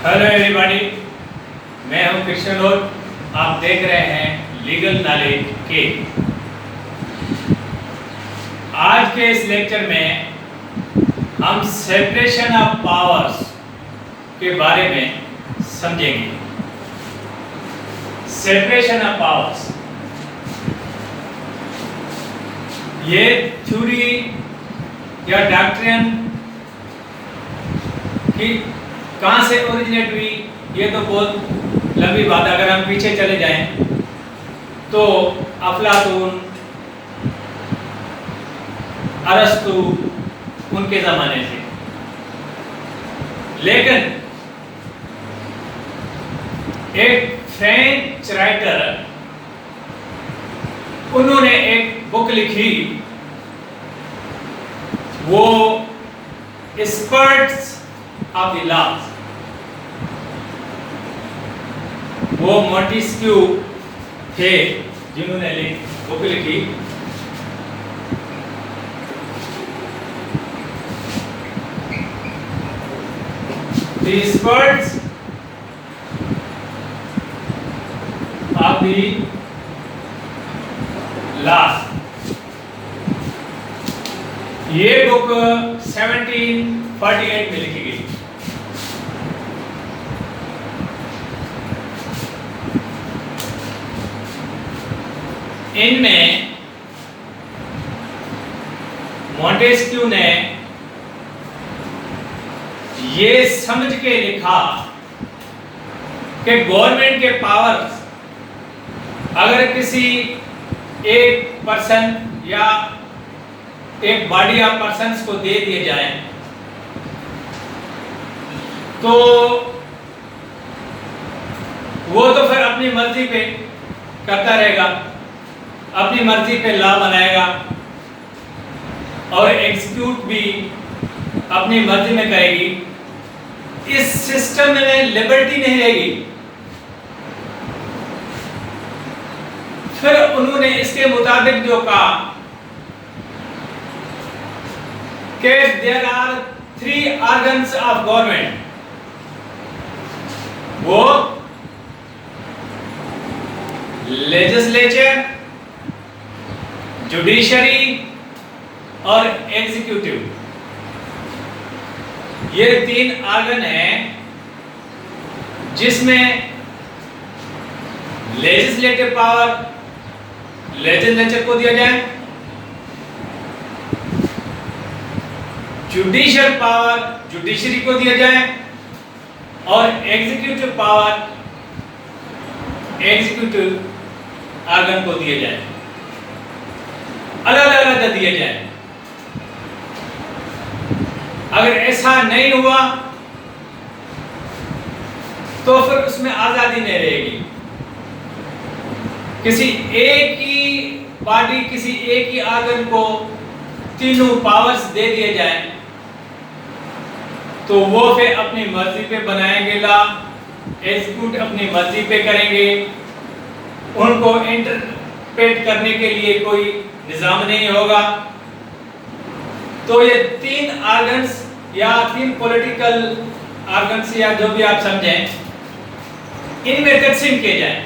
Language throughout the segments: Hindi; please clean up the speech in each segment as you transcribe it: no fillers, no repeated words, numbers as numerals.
हेलो एवरीबॉडी, मैं हूं कृष्ण रोड। आप देख रहे हैं लीगल नॉलेज के। आज के इस लेक्चर में हम सेपरेशन ऑफ पावर्स के बारे में समझेंगे। सेपरेशन ऑफ पावर्स ये थ्योरी या डॉक्ट्रिन की कहाँ से ओरिजिनेट हुई, ये तो बहुत लंबी बात। अगर हम पीछे चले जाएं तो अफलातून, अरस्तु, उनके ज़माने से। लेकिन एक फ्रेंच राइटर, उन्होंने एक बुक लिखी, वो एक्सपर्ट्स ऑफ द लॉ। वो मॉन्टेस्क्यू थे जिन्होंने बुक लिखी। The experts of the law। ये बुक 1748 में लिखी गई। इनमें मॉन्टेस्क्यू ने ये समझ के लिखा कि गवर्नमेंट के पावर्स अगर किसी एक पर्सन या एक बॉडी ऑफ पर्सन्स को दे दिए जाए तो वो तो फिर अपनी मर्जी पे करता रहेगा, अपनी मर्जी पे लॉ बनाएगा और एग्जीक्यूट भी अपनी मर्जी में करेगी। इस सिस्टम में लिबर्टी नहीं रहेगी। फिर उन्होंने इसके मुताबिक जो कहा कि there are 3 organs of government, वो लेजिस्लेचर, जुडिशरी और एग्जीक्यूटिव। ये 3 ऑर्गन हैं जिसमें लेजिस्लेटिव पावर लेजिस्लेचर को दिया जाए, जुडिशियल पावर जुडिशरी को दिया जाए और एग्जीक्यूटिव पावर एग्जीक्यूटिव ऑर्गन को दिया जाए, अलग अलग दिए जाए। अगर ऐसा नहीं हुआ तो फिर उसमें आजादी नहीं रहेगी। किसी एक ही बॉडी, किसी एक ही ऑर्गन को तीनों पावर्स दे दिए जाए तो वो फिर अपनी मर्जी पे बनाएंगे लॉ, एग्जीक्यूट अपनी मर्जी पे करेंगे। उनको इंटरप्रेट करने के लिए कोई निजाम नहीं होगा। तो ये 3 ऑर्गन्स या 3 पॉलिटिकल ऑर्गन्स या जो भी आप समझें, इनमें तकसीम किए जाए।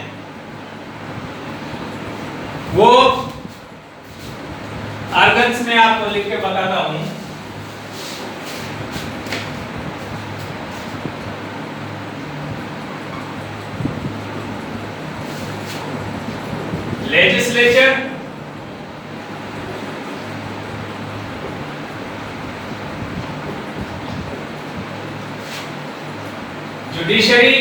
वो ऑर्गन्स में आपको लिख के बताता हूं। Legislature, judiciary,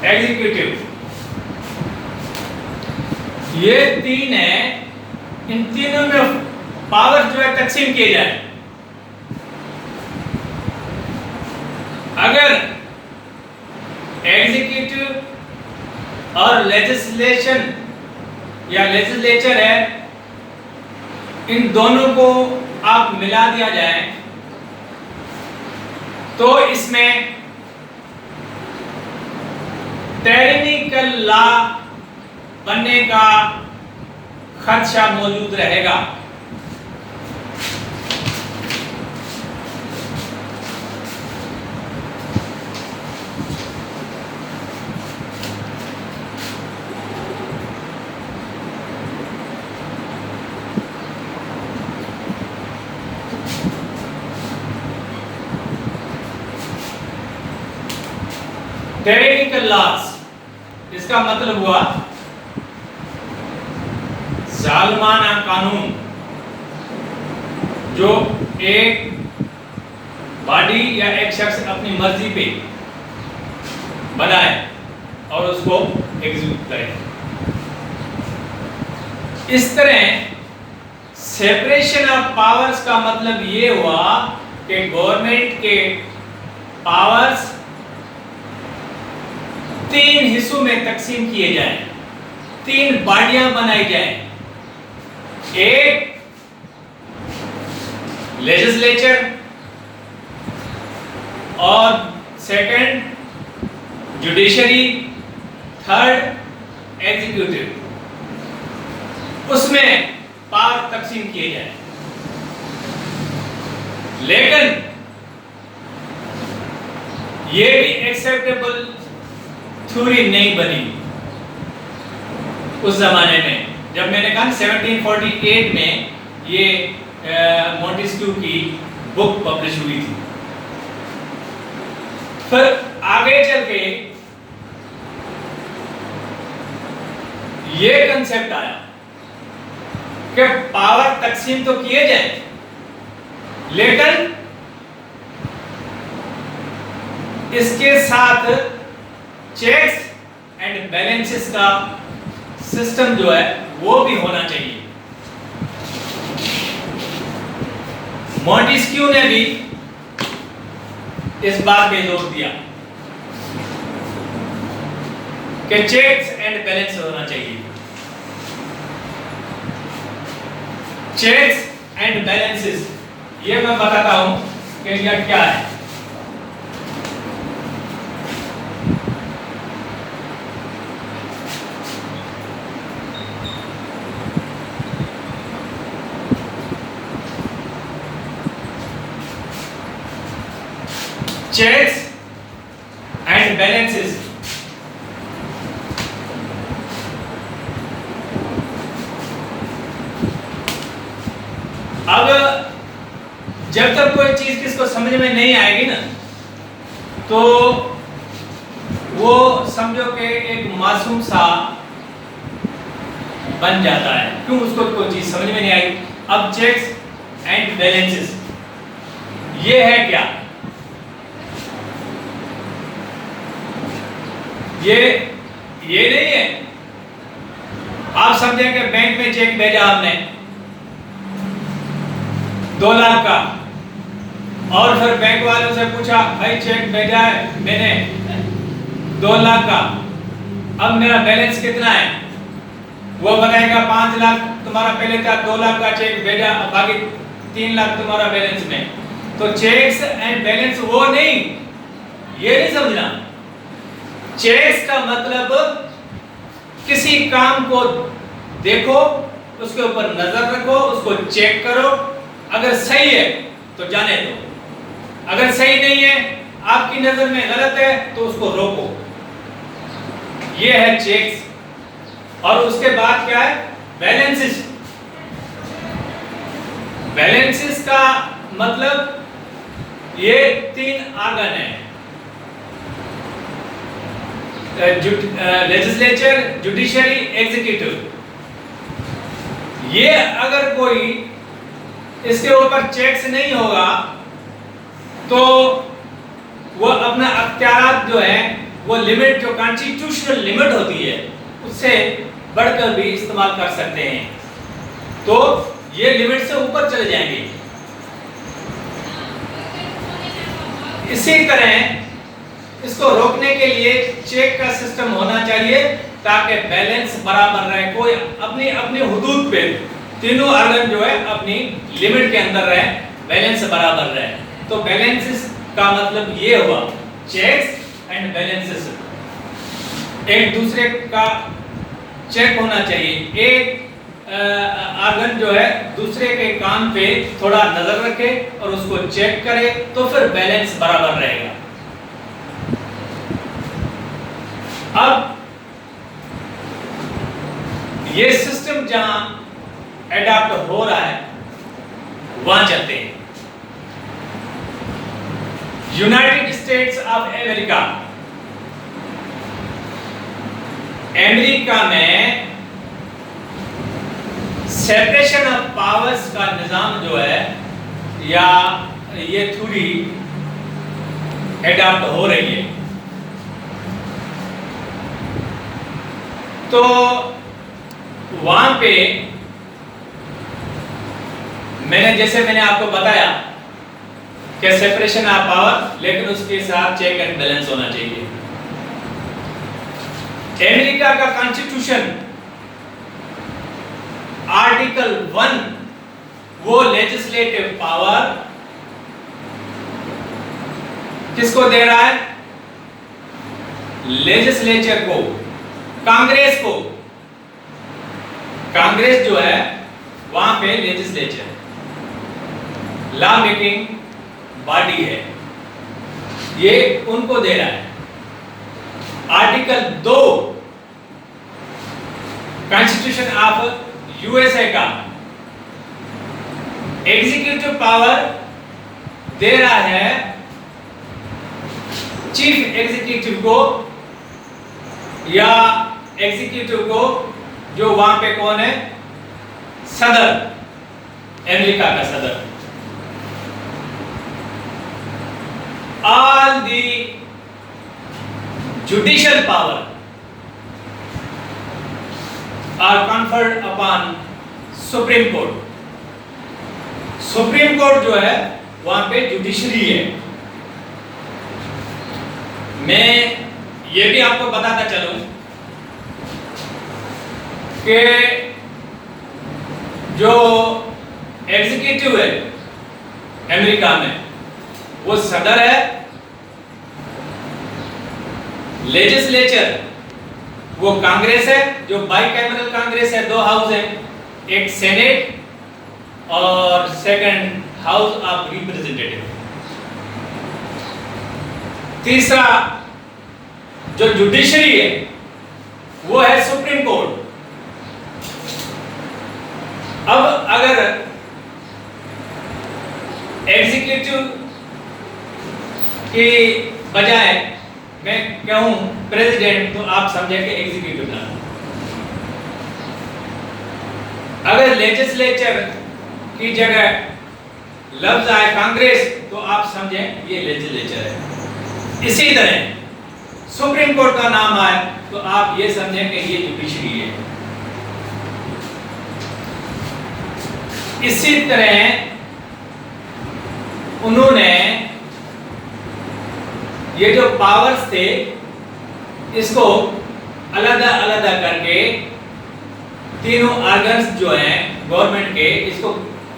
executive. ये 3 है। इन तीनों में पावर जो है तकसीम किए जाए। अगर एग्जीक्यूटिव और लेजिस्लेशन या लेजिस्लेचर है, इन दोनों को आप मिला दिया जाए तो इसमें टेक्निकल लॉ बनने का खदशा मौजूद रहेगा। टेरेटिकल लॉस, इसका मतलब हुआ जालमाना कानून, जो एक बॉडी या एक शख्स अपनी मर्जी पे बनाए और उसको एग्जीक्यूट करे। इस तरह सेपरेशन ऑफ पावर्स का मतलब ये हुआ कि गवर्नमेंट के पावर्स 3 हिस्सों में तकसीम किए जाएं, 3 बॉडियां बनाई जाएं। एक लेजिस्लेचर और सेकंड जुडिशरी, थर्ड एग्जीक्यूटिव, उसमें पावर तकसीम किए जाए। लेकिन ये भी एक्सेप्टेबल थ्योरी नहीं बनी उस जमाने में। जब मैंने कहा 1748 में ये मॉन्टेस्क्यू की बुक पब्लिश हुई थी। फिर आगे चल के ये कंसेप्ट आया कि पावर तकसीम तो किए जाए, लेकिन इसके साथ चेक्स एंड बैलेंसेस का सिस्टम जो है वो भी होना चाहिए। मॉन्टेस्क्यू ने भी इस बात पे जोर दिया कि चेक्स एंड बैलेंस होना चाहिए। चेक्स एंड बैलेंसेस, ये मैं बताता हूं कि यह क्या है। चेक्स एंड बैलेंसेस, अब जब तक कोई चीज किसको समझ में नहीं आएगी ना, तो वो समझो कि एक मासूम सा बन जाता है। क्यों? उसको कोई चीज समझ में नहीं आई। अब चेक्स एंड बैलेंसेस ये है क्या? ये नहीं है। आप समझे कि बैंक में चेक भेजा आपने 2 लाख का, और फिर बैंक वालों से पूछा, भाई चेक भेजा है मैंने 2 लाख का, अब मेरा बैलेंस कितना है? वो बताएगा 5 लाख तुम्हारा पहले था, 2 लाख का चेक भेजा, बाकी 3 लाख तुम्हारा बैलेंस में। तो चेक्स एंड बैलेंस वो नहीं, ये नहीं समझना। चेक्स का मतलब किसी काम को देखो, उसके ऊपर नजर रखो, उसको चेक करो, अगर सही है तो जाने दो, अगर सही नहीं है, आपकी नजर में गलत है, तो उसको रोको। ये है चेक्स। और उसके बाद क्या है? बैलेंसेस। बैलेंसेस का मतलब ये 3 ऑर्गन है, लेजिस्लेचर, जुडिशरी, एग्जीक्यूटिव। ये अगर कोई इसके ऊपर चेक्स नहीं होगा तो वो अपना अख्तियारात जो है, वो लिमिट जो कॉन्स्टिट्यूशनल लिमिट होती है उससे बढ़कर भी इस्तेमाल कर सकते हैं, तो ये लिमिट से ऊपर चले जाएंगे। इसी तरह इसको रोकने के लिए चेक का सिस्टम होना चाहिए ताकि बैलेंस बराबर रहे, कोई अपनी अपनी हुदूद पे, तीनों ऑर्गन जो है अपनी लिमिट के अंदर रहे, बैलेंस बराबर रहे। तो बैलेंसेस का मतलब ये हुआ, चेक्स एंड बैलेंसेस एक दूसरे का चेक होना चाहिए। एक ऑर्गन जो है दूसरे के काम पे थोड़ा नजर रखे और उसको चेक करे, तो फिर बैलेंस बराबर रहेगा। अब ये सिस्टम जहां एडॉप्ट हो रहा है वहां चलते हैं। United states of America America में सेपरेशन ऑफ पावर्स का निजाम जो है या ये थ्योरी एडॉप्ट हो रही है। तो वहां पे मैंने आपको बताया कि सेपरेशन ऑफ पावर, लेकिन उसके साथ चेक एंड बैलेंस होना चाहिए। अमेरिका का कॉन्स्टिट्यूशन आर्टिकल 1 वो लेजिस्लेटिव पावर किसको दे रहा है? लेजिस्लेचर को, कांग्रेस को। कांग्रेस जो है वहां पे लेजिस्लेचर लॉ मेकिंग बॉडी है, ये उनको दे रहा है। आर्टिकल 2 कॉन्स्टिट्यूशन ऑफ यूएसए का एग्जीक्यूटिव पावर दे रहा है चीफ एग्जीक्यूटिव को या एग्जीक्यूटिव को, जो वहां पे कौन है? सदर, अमेरिका का सदर। All the judicial power are conferred upon supreme court. Supreme court जो है वहां पे जुडिशरी है। मैं ये भी आपको बताता चलूं कि जो एग्जीक्यूटिव है अमेरिका में वो सदर है, लेजिस्लेचर वो कांग्रेस है, जो बाइकैमरल कांग्रेस है, 2 हाउस है, एक सेनेट और सेकंड हाउस ऑफ रिप्रेजेंटेटिव। तीसरा जो जुडिशरी है वो है सुप्रीम कोर्ट। अब अगर एग्जीक्यूटिव की बजाय मैं कहूं प्रेसिडेंट, तो आप समझे कि एग्जीक्यूटिव ना। अगर लेजिस्लेचर की जगह लफ्ज आए कांग्रेस, तो आप समझें ये लेजिस्लेचर है। इसी तरह सुप्रीम कोर्ट का नाम आए तो आप ये समझें कि ये जुडिशरी है। इसी तरह उन्होंने ये जो पावर्स थे इसको अलग अलग करके तीनों ऑर्गन्स जो हैं गवर्नमेंट के, इसको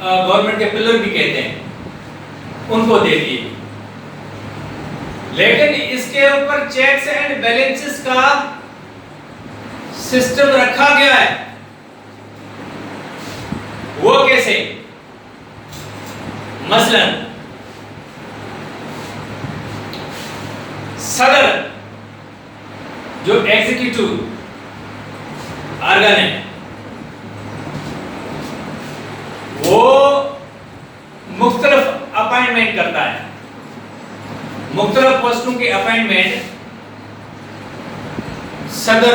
गवर्नमेंट के पिलर भी कहते हैं, उनको दे दिए। लेकिन इसके ऊपर चेक्स एंड बैलेंसेस का सिस्टम रखा गया है। वो कैसे? मसलन सदर जो एग्जीक्यूटिव ऑर्गन है वो मुख्तलिफ अपॉइंटमेंट करता है। मुख्तलिफ पोस्टों की अपॉइंटमेंट सदर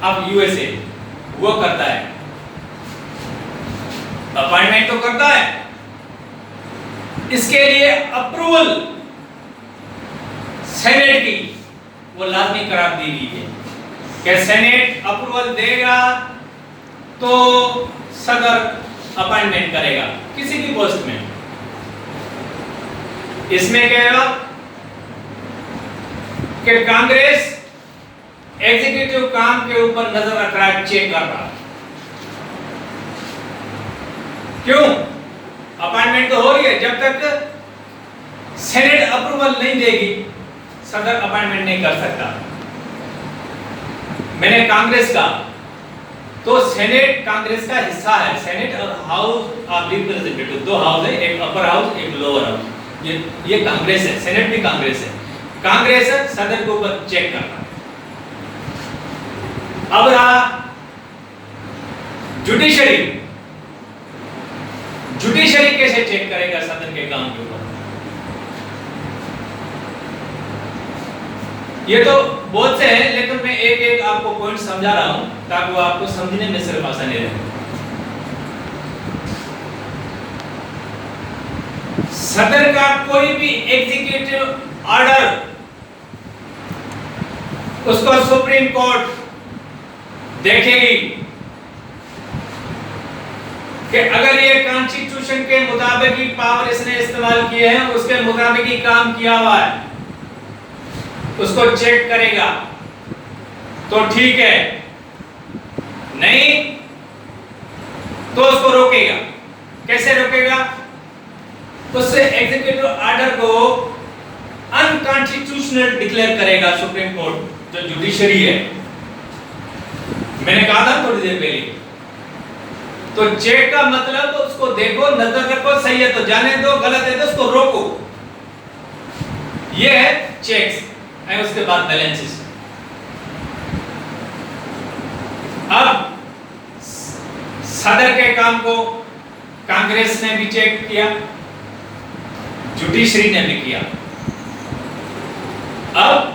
ऑफ यूएसए वो करता है। अपॉइंटमेंट तो करता है, इसके लिए अप्रूवल सेनेट की वो लाजमी करार दी गई है कि सेनेट अप्रूवल देगा तो सदर अपॉइंटमेंट करेगा किसी भी पोस्ट में। इसमें कहेगा कि कांग्रेस एग्जीक्यूटिव काम के ऊपर नजर रख रहा है, चेक कर रहा है। क्यों? अपॉइंटमेंट तो हो रही है, जब तक सेनेट अप्रूवल नहीं देगी सदर अपॉइंटमेंट नहीं कर सकता। मैंने कांग्रेस का, तो सेनेट कांग्रेस का हिस्सा है। सेनेट और हाउस ऑफ रिप्रेजेंटेटिव 2 हाउस है, एक अपर हाउस एक लोअर हाउस। ये कांग्रेस है, सेनेट भी कांग्रेस है। कांग्रेस सदर के ऊपर चेक करता है। अब रहा जुडिशरी। जुडिशरी कैसे चेक करेगा सदन के काम के ऊपर? ये तो बहुत से हैं, लेकिन मैं एक एक आपको पॉइंट समझा रहा हूं ताकि वो आपको समझने में सिर्फ आसानी रहे। सदर का कोई भी एग्जीक्यूटिव ऑर्डर उसको सुप्रीम कोर्ट देखेगी कि अगर ये कॉन्स्टिट्यूशन के मुताबिक ही पावर इसने इस्तेमाल किए हैं, उसके मुताबिक ही काम किया हुआ है, उसको चेक करेगा तो ठीक है, नहीं तो उसको रोकेगा। कैसे रोकेगा? उससे एग्जीक्यूटिव ऑर्डर को अनकॉन्स्टिट्यूशनल डिक्लेयर करेगा सुप्रीम कोर्ट, जो जुडिशरी है। मैंने कहा था थोड़ी देर पहले, तो चेक का मतलब उसको देखो, नजर रखो, सही है तो जाने दो, गलत है तो उसको रोको। ये है चेक्स और उसके बाद बैलेंसेस। अब सदर के काम को कांग्रेस ने भी चेक किया, जुडिशरी ने भी किया। अब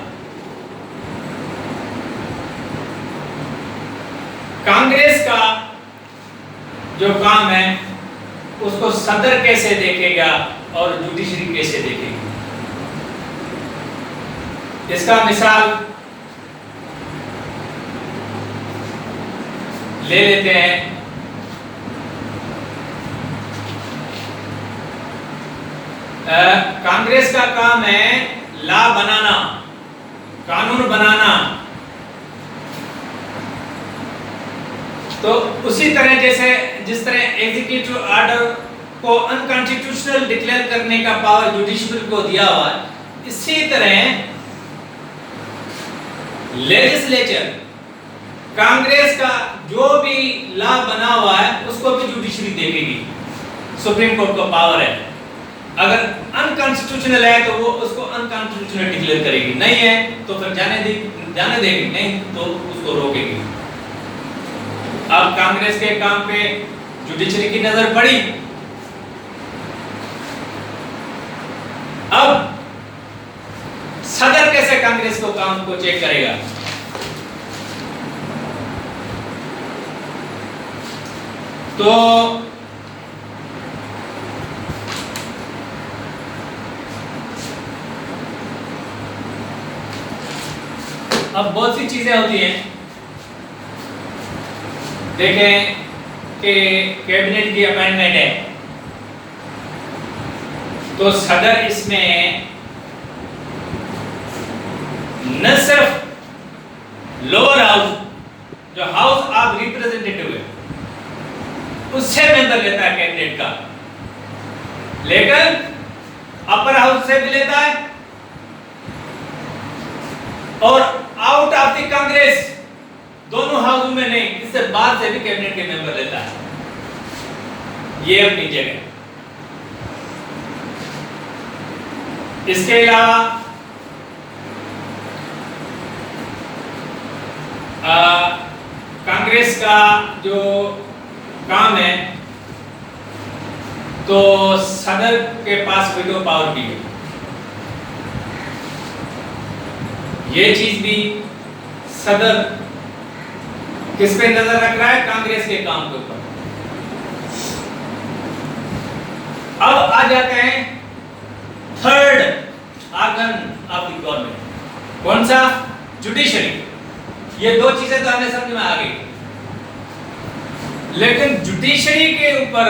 कांग्रेस का जो काम है उसको सदर कैसे देखेगा और जुडिशरी कैसे देखेगी, इसका मिसाल ले लेते हैं। कांग्रेस का काम है लॉ बनाना, कानून बनाना। तो उसी तरह जैसे जिस तरह एग्जीक्यूटिव ऑर्डर को अनकॉन्स्टिट्यूशनल डिक्लेयर करने का पावर जुडिशरी को दिया हुआ है, इसी तरह लेजिस्लेचर कांग्रेस का जो भी लॉ बना हुआ है उसको भी जुडिशरी देखेगी। सुप्रीम कोर्ट को पावर है, अगर अनकॉन्स्टिट्यूशनल है तो वो उसको अनकॉन्स्टिट्यूशनल डिक्लेयर करेगी, नहीं है तो फिर जाने देगी, नहीं तो उसको रोकेगी। अब कांग्रेस के काम पे जुडिशरी की नजर पड़ी। अब सदर कैसे कांग्रेस को काम को चेक करेगा? तो अब बहुत सी चीजें होती हैं, देखें कि कैबिनेट की अपॉइंटमेंट है तो सदर इसमें न सिर्फ लोअर हाउस जो हाउस ऑफ रिप्रेजेंटेटिव है उससे मेंबर लेता है कैबिनेट का, लेकिन अपर हाउस से भी लेता है और आउट ऑफ द कांग्रेस दोनों हाउस में नहीं, इससे बाद से भी कैबिनेट के मेंबर लेता है। ये अपनी जगह। इसके अलावा कांग्रेस का जो काम है तो सदर के पास वीटो पावर भी है। ये चीज भी सदर किस पे नजर रख रहा है? कांग्रेस के काम के ऊपर। अब आ जाते हैं third organ of the government, कौन सा? जुडिशरी। ये दो चीजें तो हमें समझ में आ गई, लेकिन जुडिशरी के ऊपर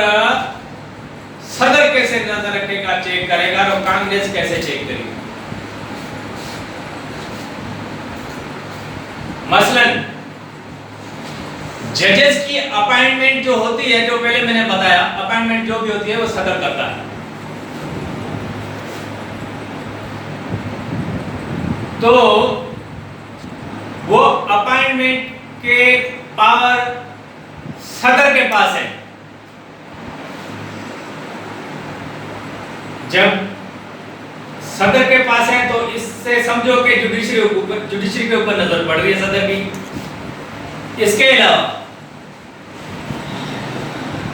सदर कैसे नजर रखेगा, चेक करेगा, और कांग्रेस कैसे चेक करेगी? मसलन जजेस की अपॉइंटमेंट जो होती है, जो पहले मैंने बताया, अपॉइंटमेंट जो भी होती है वो सदर करता है। तो वो अपॉइंटमेंट के पावर सदर के पास है। जब सदर के पास है तो इससे समझो कि जुडिशरी के ऊपर नजर पड़ रही है सदर की। इसके अलावा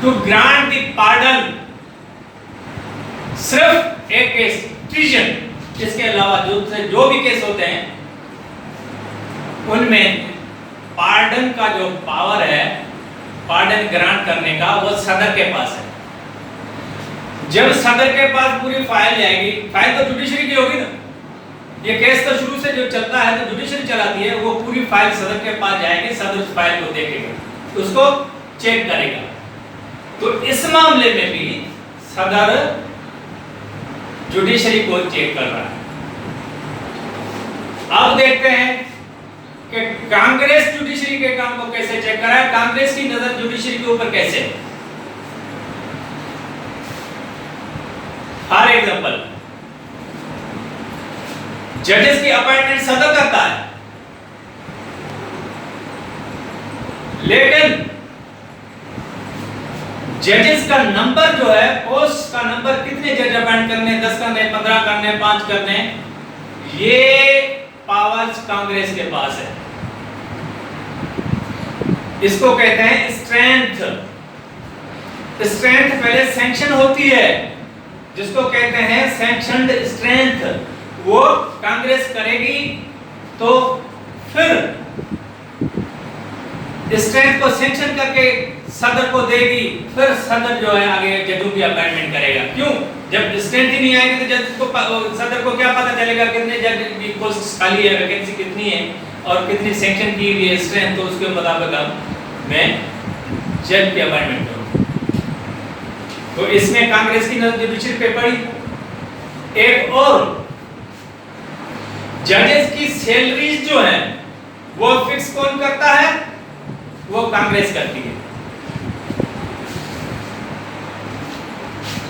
टू ग्रांट द पार्डन सिर्फ एक केस ट्रीजन, इसके अलावा जो भी केस होते हैं उनमें पार्डन का जो पावर है, पार्डन ग्रांट करने का, वो सदर के पास है। जब सदर के पास पूरी फाइल जाएगी, फाइल तो जुडिशरी की होगी ना, ये केस तो शुरू से जो चलता है तो जुडिशरी चलाती है, वो पूरी फाइल सदर के पास जाएगी, सदर उस फाइल को देखेगा, उसको चेक करेगा। तो इस मामले में भी सदर जुडिशरी को चेक कर रहा है। अब देखते हैं कि कांग्रेस जुडिशरी के काम को कैसे चेक कर रहा है, कांग्रेस की नजर जुडिशरी के ऊपर कैसे है। फॉर एग्जांपल, जजेस की अपॉइंटमेंट सदर करता है, लेकिन जजेस का नंबर जो है, पोस्ट का नंबर, कितने जज अपॉइंट करने, 10 करने, 15 करने, 5 करने, ये पावर्स कांग्रेस के पास है। इसको कहते हैं स्ट्रेंथ। स्ट्रेंथ पहले सैंक्शन होती है, जिसको कहते हैं सैंक्शनड स्ट्रेंथ, वो कांग्रेस करेगी, तो फिर स्ट्रेंथ को सैंक्शन करके सदर को देगी, फिर सदर जो है आगे जजों की अपॉइंटमेंट करेगा। क्यों? जब स्ट्रेंथ ही नहीं आएगी तो जज को, सदर को क्या पता चलेगा कितने जज की पोस्ट खाली है, वैकेंसी कितनी है और कितनी सैंक्शन की हुई है स्ट्रेंथ, तो उसके मुताबिक मैं जज की अपॉइंटमेंट करूंगा। तो इसमें कांग्रेस की नजर जुडिशरी पे पड़ी। एक और, जजेस की सैलरीज जो है वो फिक्स कौन करता है? वो कांग्रेस करती है।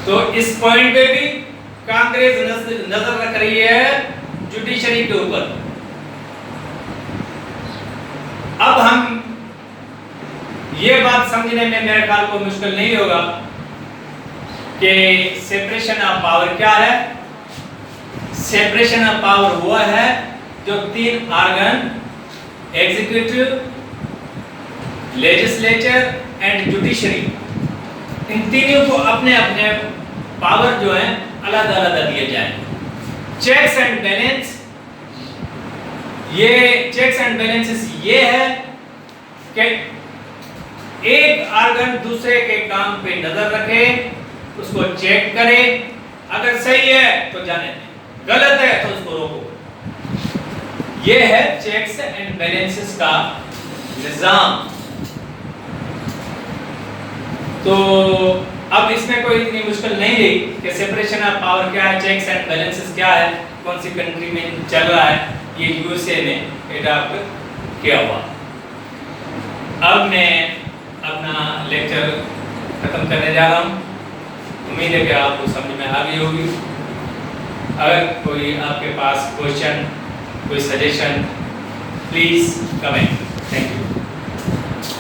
तो इस पॉइंट पे भी कांग्रेस नजर रख रही है जुडिशरी के ऊपर। अब हम ये बात समझने में मेरे ख्याल को मुश्किल नहीं होगा कि सेपरेशन ऑफ पावर क्या है। सेपरेशन ऑफ पावर वो है जो 3 organ, executive, legislature and judiciary, इन तीनों को अपने अपने पावर जो है अलग अलग दिए जाए। चेक्स एंड बैलेंस, ये चेक्स एंड बैलेंसेस ये है कि एक ऑर्गन दूसरे के काम पे नजर रखे, उसको चेक करे, अगर सही है तो जाने दें, गलत है तो उसको रोको। ये है चेक्स एंड बैलेंसेस का निजाम। तो अब इसमें कोई इतनी मुश्किल नहीं रही कि सेपरेशन ऑफ पावर क्या है, चेक्स एंड बैलेंसेस क्या है, कौन सी कंट्री में चल रहा है, ये यूएसए में अडॉप्ट किया हुआ। अब मैं अपना लेक्चर खत्म करने जा रहा हूँ। उम्मीद है कि आपको समझ में आ गई होगी। अगर कोई आपके पास क्वेश्चन, कोई suggestion, please comment. Thank you.